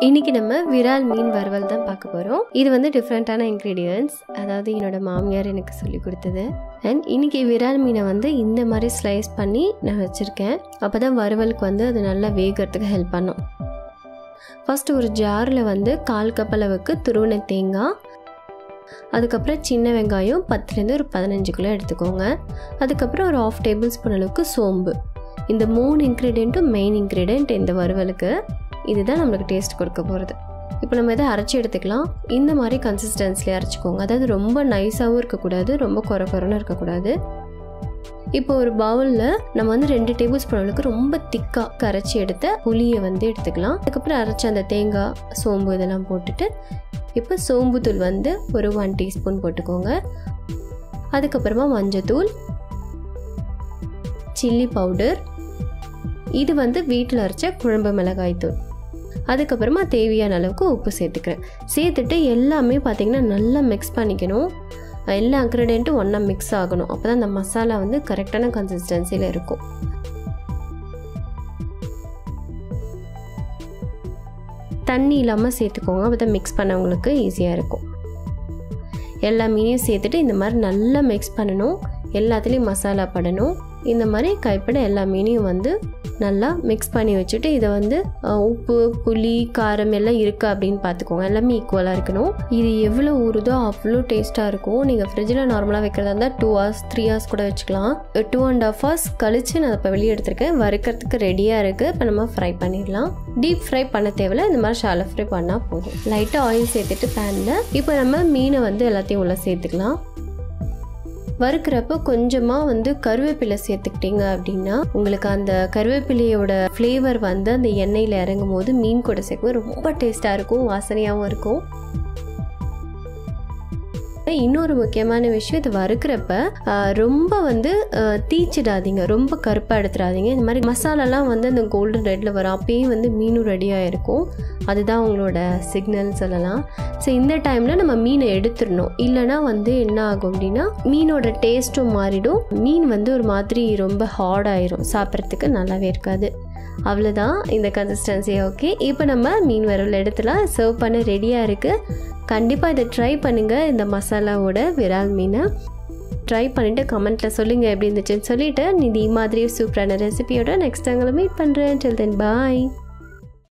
இன்னைக்கு நம்ம விரால் மீன் வறுவல் தான் பார்க்க போகிறோம். இது வந்து டிஃப்ரெண்ட்டான இன்க்ரீடியன்ட்ஸ், அதாவது என்னோட மாமியார் எனக்கு சொல்லி கொடுத்தது. அண்ட் இன்னைக்கு விரால் மீனை வந்து இந்த மாதிரி ஸ்லைஸ் பண்ணி நான் வச்சுருக்கேன். அப்போ தான் வறுவலுக்கு வந்து அது நல்லா வேகிறதுக்கு ஹெல்ப் பண்ணும். ஃபஸ்ட்டு ஒரு ஜாரில் வந்து 1/4 கப் அளவுக்கு துருவின தேங்காய், அதுக்கப்புறம் சின்ன வெங்காயம் 10லேருந்து ஒரு 15 கிலோ எடுத்துக்கோங்க. அதுக்கப்புறம் ஒரு 1/2 டேபிள் ஸ்பூன் அளவுக்கு சோம்பு. இந்த 3 இன்க்ரீடியண்ட்டும் மெயின் இன்க்ரீடியண்ட் இந்த வறுவலுக்கு. இதுதான் நம்மளுக்கு டேஸ்ட் கொடுக்க போகிறது. இப்போ நம்ம இதை அரைச்சி எடுத்துக்கலாம். இந்த மாதிரி கன்சிஸ்டன்சிலே அரைச்சிக்கோங்க. அதாவது ரொம்ப நைஸாகவும் இருக்கக்கூடாது, ரொம்ப குறைன்னு இருக்கக்கூடாது. இப்போ ஒரு பவுலில் நம்ம வந்து 2 டேபிள் ஸ்பூன் அளவுக்கு ரொம்ப திக்காக அரைச்சி எடுத்த புளியை வந்து எடுத்துக்கலாம். அதுக்கப்புறம் அரைச்ச அந்த தேங்காய், சோம்பு இதெல்லாம் போட்டுட்டு இப்போ சோம்புத்தூள் வந்து ஒரு 1 டீஸ்பூன் போட்டுக்கோங்க. அதுக்கப்புறமா மஞ்சத்தூள், சில்லி பவுடர், இது வந்து வீட்டில் அரைச்ச குழம்பு மிளகாய் தூள், அதுக்கப்புறமா தேவையான அளவுக்கு உப்பு சேர்த்துக்கிறேன். சேர்த்துட்டு எல்லாமே பார்த்திங்கன்னா நல்லா மிக்ஸ் பண்ணிக்கணும். எல்லா இன்க்ரீடியண்ட்டும் ஒன்றா மிக்ஸ் ஆகணும். அப்போ தான் அந்த மசாலா வந்து கரெக்டான கன்சிஸ்டன்சியில் இருக்கும். தண்ணி இல்லாமல் சேர்த்துக்கோங்க, அப்போ தான் மிக்ஸ் பண்ணவங்களுக்கு ஈஸியாக இருக்கும். எல்லா மீனையும் சேர்த்துட்டு இந்த மாதிரி நல்லா மிக்ஸ் பண்ணணும். எல்லாத்துலேயும் மசாலா படணும். இந்த மாதிரி கைப்பட எல்லா மீனையும் வந்து நல்லா மிக்ஸ் பண்ணி வச்சுட்டு இதை வந்து உப்பு, புளி, காரம் எல்லாம் இருக்கா அப்படின்னு பார்த்துக்கோங்க. எல்லாமே ஈக்குவலாக இருக்கணும். இது எவ்வளோ ஊறுதோ அவ்வளோ டேஸ்ட்டாக இருக்கும். நீங்கள் ஃப்ரிட்ஜில் நார்மலாக வைக்கிறதா இருந்தால் 2 hours 3 hours கூட வச்சுக்கலாம். 2.5 hours கழித்து நான் இப்போ வெளியே எடுத்துருக்கேன். வறுக்கிறதுக்கு ரெடியாக இருக்குது. இப்போ நம்ம ஃப்ரை பண்ணிடலாம். டீப் ஃப்ரை பண்ண தேவையில்ல, இந்த மாதிரி ஷாலோ ஃப்ரை பண்ணால் போதும். லைட்டாக ஆயில் சேர்த்துட்டு பேனில் இப்போ நம்ம மீனை வந்து எல்லாத்தையும் உள்ளே சேர்த்துக்கலாம். வறுக்கிறப்ப கொஞ்சமாக வந்து கருவேப்பிலை சேர்த்துக்கிட்டீங்க அப்படின்னா உங்களுக்கு அந்த கருவேப்பிலையோட ஃப்ளேவர் வந்து அந்த எண்ணெயில் இறங்கும் போது மீன் கூட சேர்க்கும் ரொம்ப டேஸ்ட்டாக இருக்கும், வாசனையாகவும் இருக்கும். இன்னொரு முக்கியமான விஷயம், இது வறுக்கிறப்ப ரொம்ப வந்து தீச்சிடாதீங்க, ரொம்ப கருப்பாக எடுத்துடாதீங்க. இந்த மாதிரி மசாலாலாம் வந்து அந்த கோல்டன் ரெட்டில் வரும், அப்பயும் வந்து மீனும் ரெடியாக இருக்கும். அதுதான் உங்களோட சிக்னல் சொல்லலாம். ஸோ இந்த டைமில் நம்ம மீனை எடுத்துடணும். இல்லைனா வந்து என்ன ஆகும் அப்படின்னா மீனோட டேஸ்ட்டும் மாறிடும். மீன் வந்து ஒரு மாதிரி ரொம்ப ஹார்ட் ஆயிரும், சாப்பிட்றதுக்கு நல்லாவே இருக்காது. அவ்வளோதான், இந்த கன்சிஸ்டன்சி ஓகே. இப்போ நம்ம மீன் வறுவல் எடுத்துலாம். சர்வ் பண்ண ரெடியாக இருக்குது. கண்டிப்பாக இதை ட்ரை பண்ணுங்கள். இந்த மசாலாவோட விரால் மீனை ட்ரை பண்ணிவிட்டு கமெண்ட்டில் சொல்லுங்கள் எப்படி இருந்துச்சுன்னு சொல்லிவிட்டு, இது மாதிரி சூப்பரான ரெசிபியோட நெக்ஸ்ட் டைம் மீட் பண்ணுறேன். டில் தென் பாய்.